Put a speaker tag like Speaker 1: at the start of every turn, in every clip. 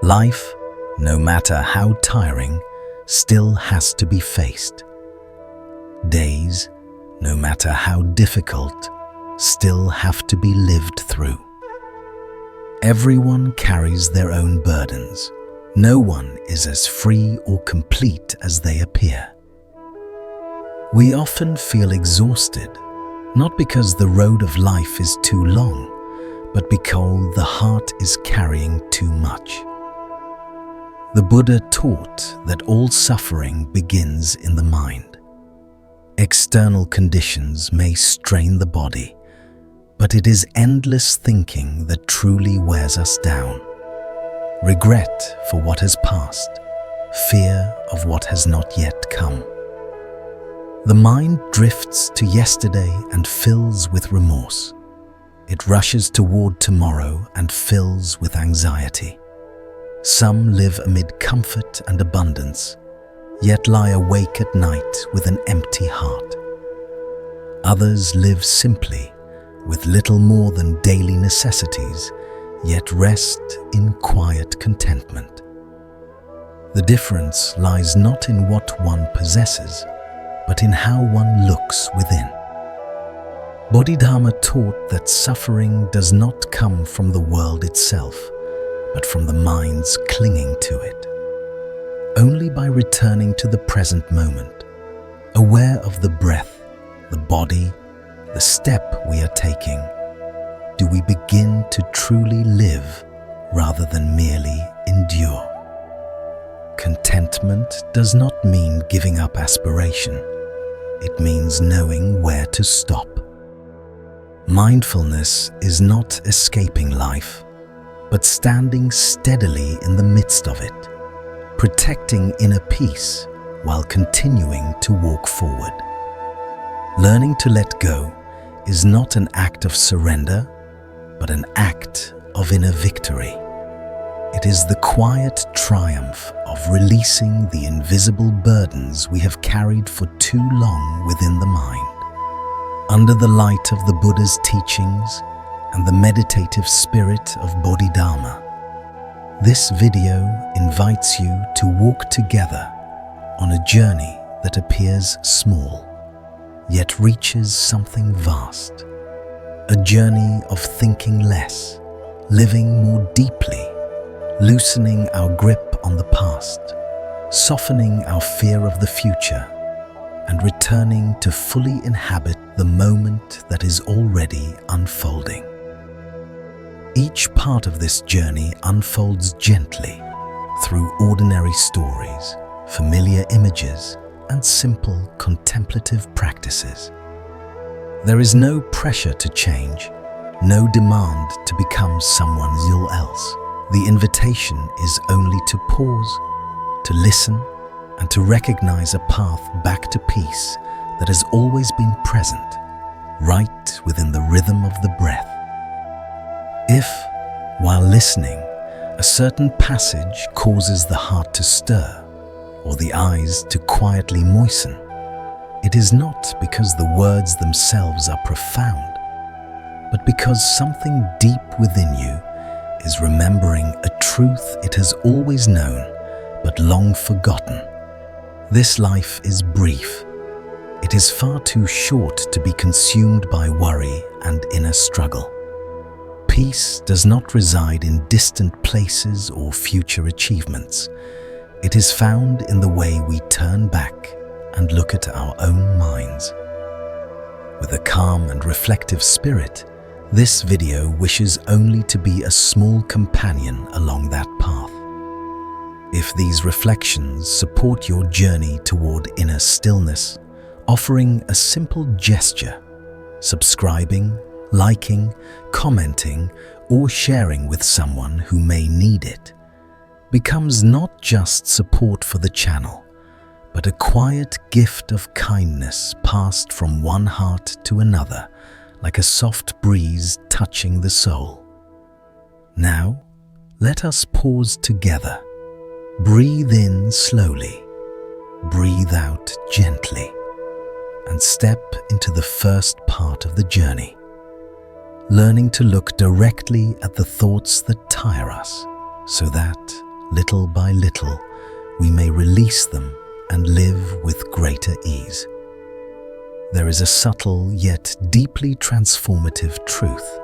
Speaker 1: Life, no matter how tiring, still has to be faced. Days, no matter how difficult, still have to be lived through. Everyone carries their own burdens. No one is as free or complete as they appear. We often feel exhausted, not because the road of life is too long, but because the heart is carrying too much. The Buddha taught that all suffering begins in the mind. External conditions may strain the body, but it is endless thinking that truly wears us down. Regret for what has passed, fear of what has not yet come. The mind drifts to yesterday and fills with remorse. It rushes toward tomorrow and fills with anxiety. Some live amid comfort and abundance, yet lie awake at night with an empty heart. Others live simply, with little more than daily necessities, yet rest in quiet contentment. The difference lies not in what one possesses, but in how one looks within. Bodhidharma taught that suffering does not come from the world itself, but from the mind's clinging to it. Only by returning to the present moment, aware of the breath, the body, the step we are taking, do we begin to truly live rather than merely endure. Contentment does not mean giving up aspiration. It means knowing where to stop. Mindfulness is not escaping life, but standing steadily in the midst of it, protecting inner peace while continuing to walk forward. Learning to let go is not an act of surrender, but an act of inner victory. It is the quiet triumph of releasing the invisible burdens we have carried for too long within the mind. Under the light of the Buddha's teachings and the meditative spirit of Bodhidharma, this video invites you to walk together on a journey that appears small, yet reaches something vast. A journey of thinking less, living more deeply, loosening our grip on the past, softening our fear of the future, and returning to fully inhabit the moment that is already unfolding. Each part of this journey unfolds gently through ordinary stories, familiar images, and simple contemplative practices. There is no pressure to change, no demand to become someone else. The invitation is only to pause, to listen, and to recognize a path back to peace that has always been present, right within the rhythm of the breath. If, while listening, a certain passage causes the heart to stir, or the eyes to quietly moisten, it is not because the words themselves are profound, but because something deep within you is remembering a truth it has always known but long forgotten. This life is brief. It is far too short to be consumed by worry and inner struggle. Peace does not reside in distant places or future achievements. It is found in the way we turn back and look at our own minds. With a calm and reflective spirit, this video wishes only to be a small companion along that path. If these reflections support your journey toward inner stillness, offering a simple gesture, subscribing, liking, commenting, or sharing with someone who may need it, becomes not just support for the channel, but a quiet gift of kindness passed from one heart to another, like a soft breeze touching the soul. Now, let us pause together. Breathe in slowly, breathe out gently, and step into the first part of the journey, learning to look directly at the thoughts that tire us, so that, little by little, we may release them and live with greater ease. There is a subtle yet deeply transformative truth.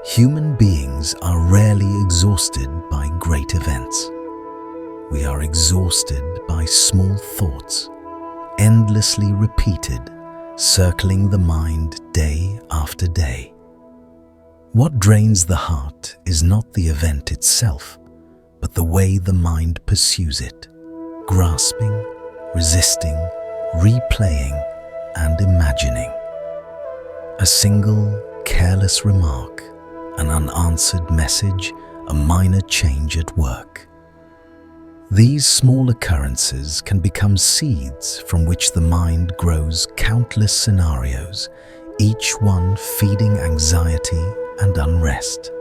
Speaker 1: Human beings are rarely exhausted by great events. We are exhausted by small thoughts, endlessly repeated, circling the mind day after day. What drains the heart is not the event itself, but the way the mind pursues it, grasping, resisting, replaying, and imagining. A single, careless remark, an unanswered message, a minor change at work. These small occurrences can become seeds from which the mind grows countless scenarios, each one feeding anxiety and unrest.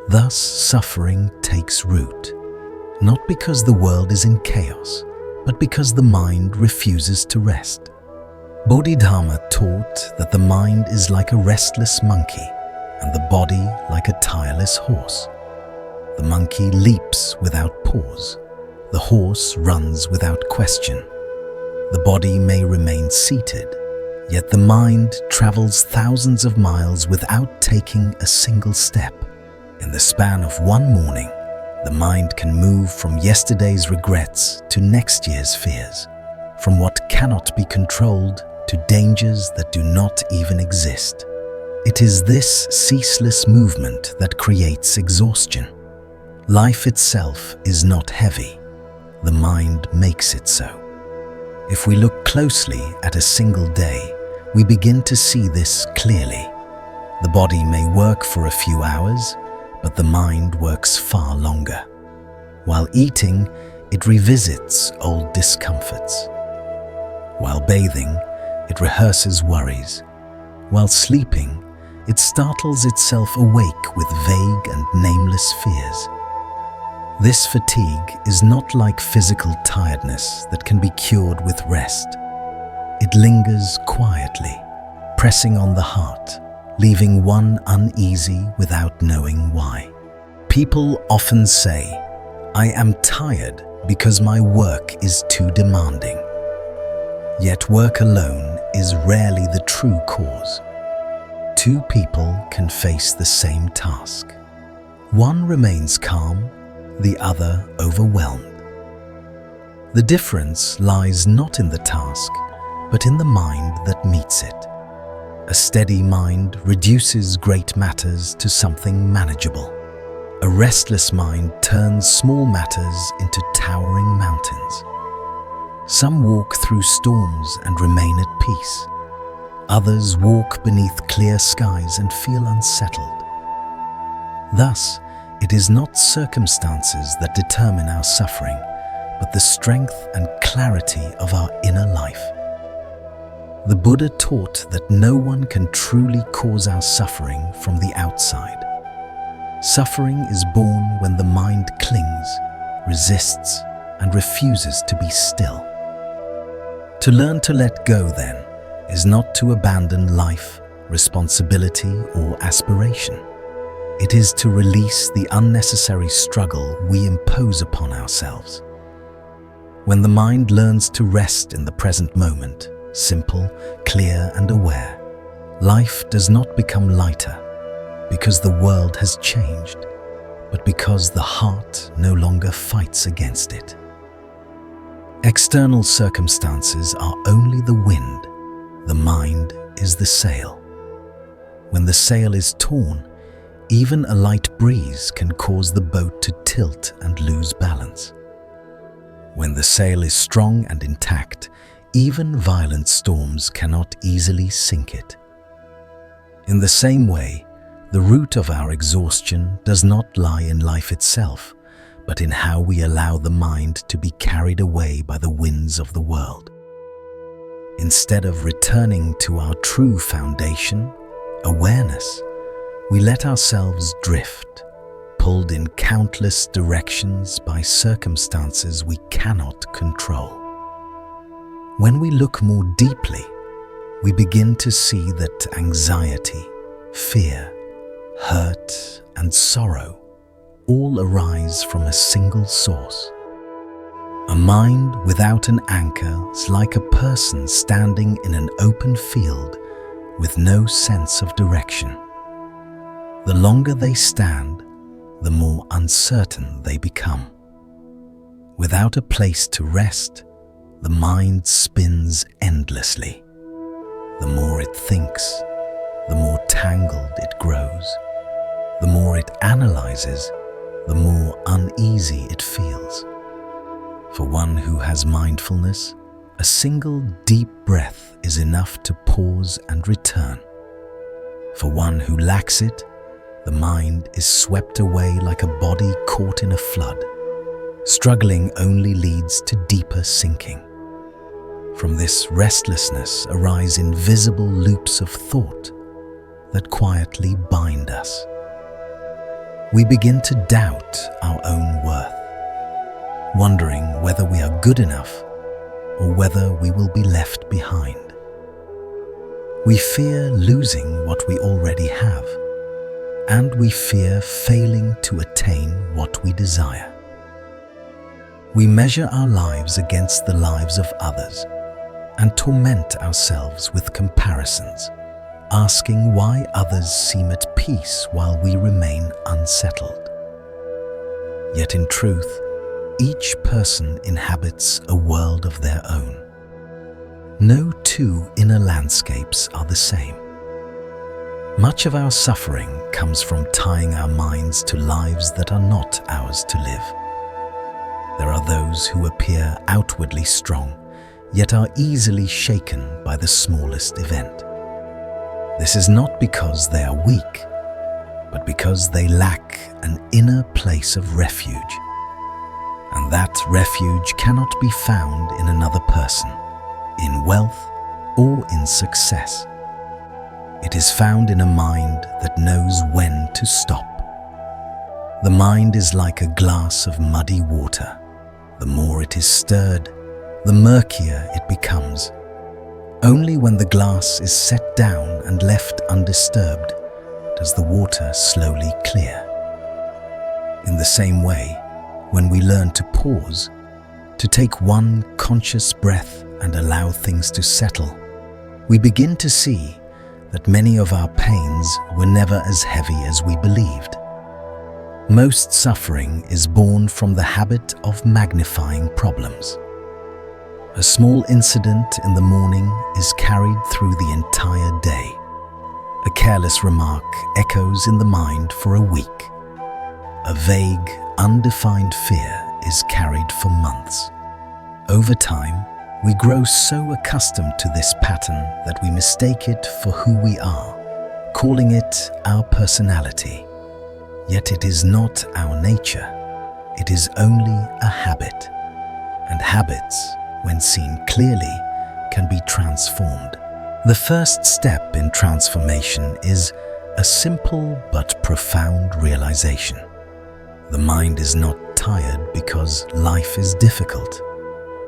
Speaker 1: Thus, suffering takes root, not because the world is in chaos, but because the mind refuses to rest. Bodhidharma taught that the mind is like a restless monkey and the body like a tireless horse. The monkey leaps without pause. The horse runs without question. The body may remain seated, yet the mind travels thousands of miles without taking a single step. In the span of one morning, the mind can move from yesterday's regrets to next year's fears, from what cannot be controlled to dangers that do not even exist. It is this ceaseless movement that creates exhaustion. Life itself is not heavy. The mind makes it so. If we look closely at a single day, we begin to see this clearly. The body may work for a few hours, but the mind works far longer. While eating, it revisits old discomforts. While bathing, it rehearses worries. While sleeping, it startles itself awake with vague and nameless fears. This fatigue is not like physical tiredness that can be cured with rest. It lingers quietly, pressing on the heart, leaving one uneasy without knowing why. People often say, "I am tired because my work is too demanding." Yet work alone is rarely the true cause. Two people can face the same task. One remains calm, the other overwhelmed. The difference lies not in the task, but in the mind that meets it. A steady mind reduces great matters to something manageable. A restless mind turns small matters into towering mountains. Some walk through storms and remain at peace. Others walk beneath clear skies and feel unsettled. Thus, it is not circumstances that determine our suffering, but the strength and clarity of our inner life. The Buddha taught that no one can truly cause our suffering from the outside. Suffering is born when the mind clings, resists, and refuses to be still. To learn to let go, then, is not to abandon life, responsibility, or aspiration. It is to release the unnecessary struggle we impose upon ourselves. When the mind learns to rest in the present moment, simple, clear, and aware, life does not become lighter because the world has changed, but because the heart no longer fights against it. External circumstances are only the wind. The mind is the sail. When the sail is torn, even a light breeze can cause the boat to tilt and lose balance. When the sail is strong and intact, even violent storms cannot easily sink it. In the same way, the root of our exhaustion does not lie in life itself, but in how we allow the mind to be carried away by the winds of the world. Instead of returning to our true foundation, awareness, we let ourselves drift, pulled in countless directions by circumstances we cannot control. When we look more deeply, we begin to see that anxiety, fear, hurt, and sorrow all arise from a single source. A mind without an anchor is like a person standing in an open field with no sense of direction. The longer they stand, the more uncertain they become. Without a place to rest, the mind spins endlessly. The more it thinks, the more tangled it grows. The more it analyzes, the more uneasy it feels. For one who has mindfulness, a single deep breath is enough to pause and return. For one who lacks it, the mind is swept away like a body caught in a flood. Struggling only leads to deeper sinking. From this restlessness arise invisible loops of thought that quietly bind us. We begin to doubt our own worth, wondering whether we are good enough or whether we will be left behind. We fear losing what we already have, and we fear failing to attain what we desire. We measure our lives against the lives of others and torment ourselves with comparisons, asking why others seem at peace while we remain unsettled. Yet in truth, each person inhabits a world of their own. No two inner landscapes are the same. Much of our suffering comes from tying our minds to lives that are not ours to live. There are those who appear outwardly strong, yet are easily shaken by the smallest event. This is not because they are weak, but because they lack an inner place of refuge. And that refuge cannot be found in another person, in wealth or in success. It is found in a mind that knows when to stop. The mind is like a glass of muddy water. The more it is stirred, the murkier it becomes. Only when the glass is set down and left undisturbed does the water slowly clear. In the same way, when we learn to pause, to take one conscious breath and allow things to settle, we begin to see that many of our pains were never as heavy as we believed. Most suffering is born from the habit of magnifying problems. A small incident in the morning is carried through the entire day. A careless remark echoes in the mind for a week. A vague, undefined fear is carried for months. Over time, we grow so accustomed to this pattern that we mistake it for who we are, calling it our personality. Yet it is not our nature. It is only a habit. And habits, when seen clearly, can be transformed. The first step in transformation is a simple but profound realization. The mind is not tired because life is difficult,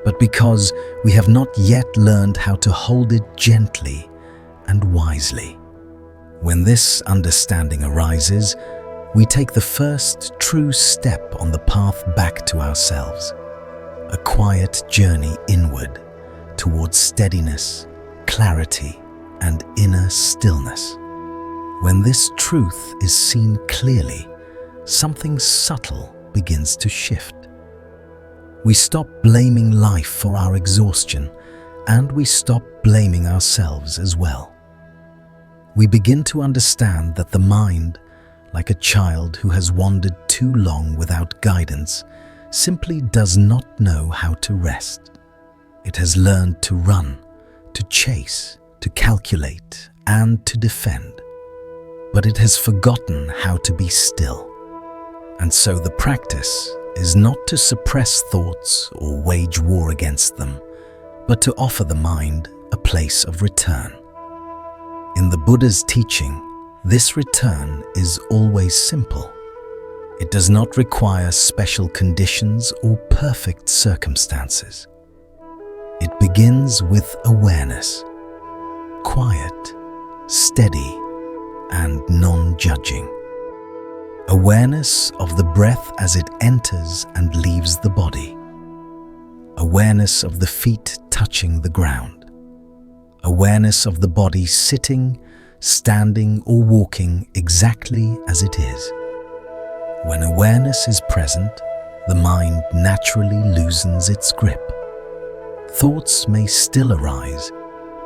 Speaker 1: but because we have not yet learned how to hold it gently and wisely. When this understanding arises, we take the first true step on the path back to ourselves, a quiet journey inward towards steadiness, clarity, and inner stillness. When this truth is seen clearly, something subtle begins to shift. We stop blaming life for our exhaustion, and we stop blaming ourselves as well. We begin to understand that the mind, like a child who has wandered too long without guidance, simply does not know how to rest. It has learned to run, to chase, to calculate, and to defend. But it has forgotten how to be still. And so the practice is not to suppress thoughts or wage war against them, but to offer the mind a place of return. In the Buddha's teaching, this return is always simple. It does not require special conditions or perfect circumstances. It begins with awareness, quiet, steady, and non-judging. Awareness of the breath as it enters and leaves the body. Awareness of the feet touching the ground. Awareness of the body sitting, standing, or walking exactly as it is. When awareness is present, the mind naturally loosens its grip. Thoughts may still arise,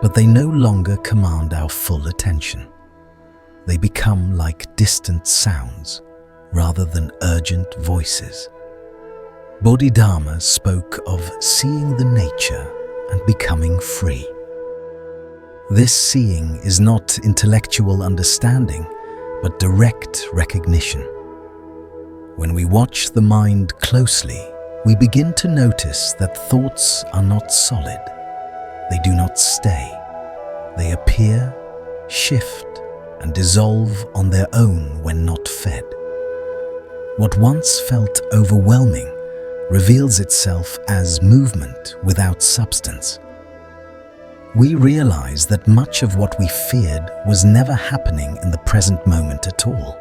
Speaker 1: but they no longer command our full attention. They become like distant sounds rather than urgent voices. Bodhidharma spoke of seeing the nature and becoming free. This seeing is not intellectual understanding, but direct recognition. When we watch the mind closely, we begin to notice that thoughts are not solid. They do not stay. They appear, shift, and dissolve on their own when not fed. What once felt overwhelming reveals itself as movement without substance. We realize that much of what we feared was never happening in the present moment at all.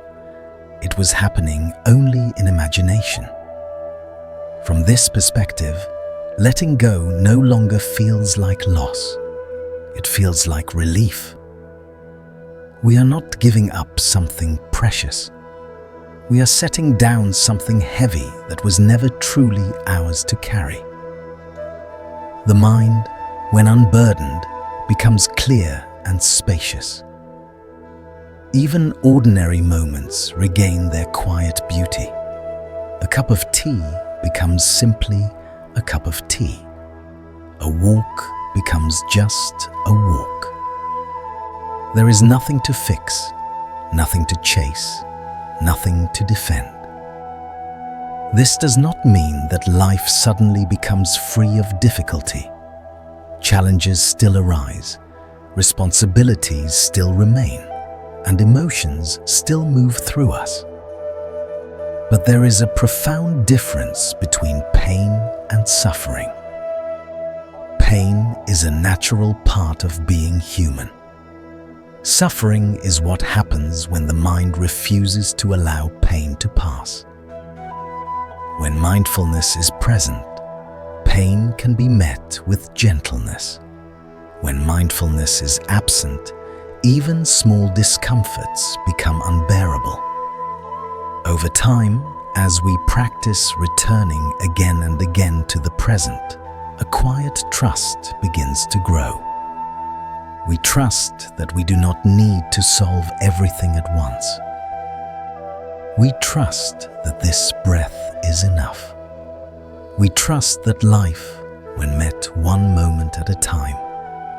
Speaker 1: It was happening only in imagination. From this perspective, letting go no longer feels like loss. It feels like relief. We are not giving up something precious. We are setting down something heavy that was never truly ours to carry. The mind, when unburdened, becomes clear and spacious. Even ordinary moments regain their quiet beauty. A cup of tea becomes simply a cup of tea. A walk becomes just a walk. There is nothing to fix, nothing to chase, nothing to defend. This does not mean that life suddenly becomes free of difficulty. Challenges still arise, responsibilities still remain, and emotions still move through us. But there is a profound difference between pain and suffering. Pain is a natural part of being human. Suffering is what happens when the mind refuses to allow pain to pass. When mindfulness is present, pain can be met with gentleness. When mindfulness is absent, even small discomforts become unbearable. Over time, as we practice returning again and again to the present, a quiet trust begins to grow. We trust that we do not need to solve everything at once. We trust that this breath is enough. We trust that life, when met one moment at a time,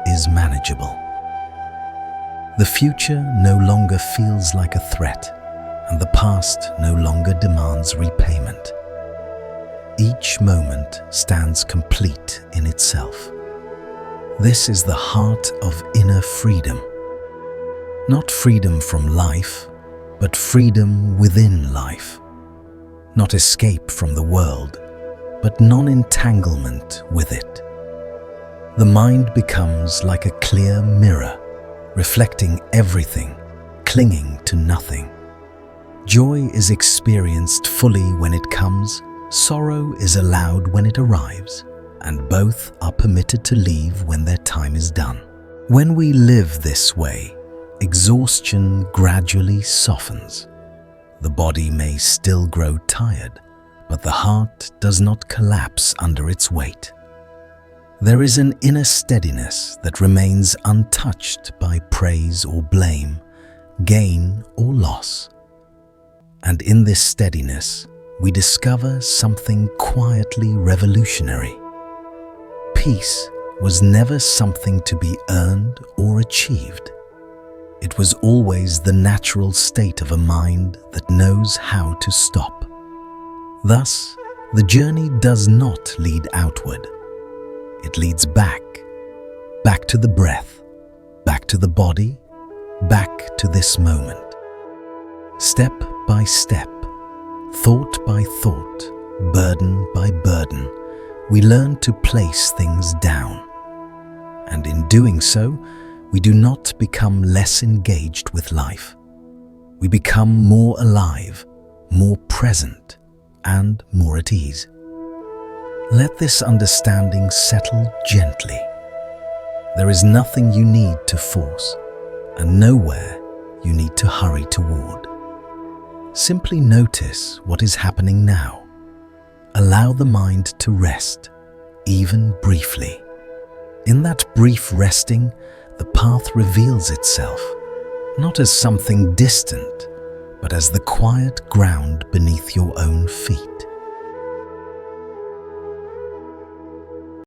Speaker 1: is manageable. The future no longer feels like a threat, and the past no longer demands repayment. Each moment stands complete in itself. This is the heart of inner freedom. Not freedom from life, but freedom within life. Not escape from the world, but non-entanglement with it. The mind becomes like a clear mirror, reflecting everything, clinging to nothing. Joy is experienced fully when it comes, sorrow is allowed when it arrives, and both are permitted to leave when their time is done. When we live this way, exhaustion gradually softens. The body may still grow tired, but the heart does not collapse under its weight. There is an inner steadiness that remains untouched by praise or blame, gain or loss. And in this steadiness, we discover something quietly revolutionary. Peace was never something to be earned or achieved. It was always the natural state of a mind that knows how to stop. Thus, the journey does not lead outward. It leads back to the breath, back to the body, back to this moment. Step by step, thought by thought, burden by burden, we learn to place things down. And in doing so, we do not become less engaged with life. We become more alive, more present, and more at ease. Let this understanding settle gently. There is nothing you need to force, and nowhere you need to hurry toward. Simply notice what is happening now. Allow the mind to rest, even briefly. In that brief resting, the path reveals itself, not as something distant, but as the quiet ground beneath your own feet.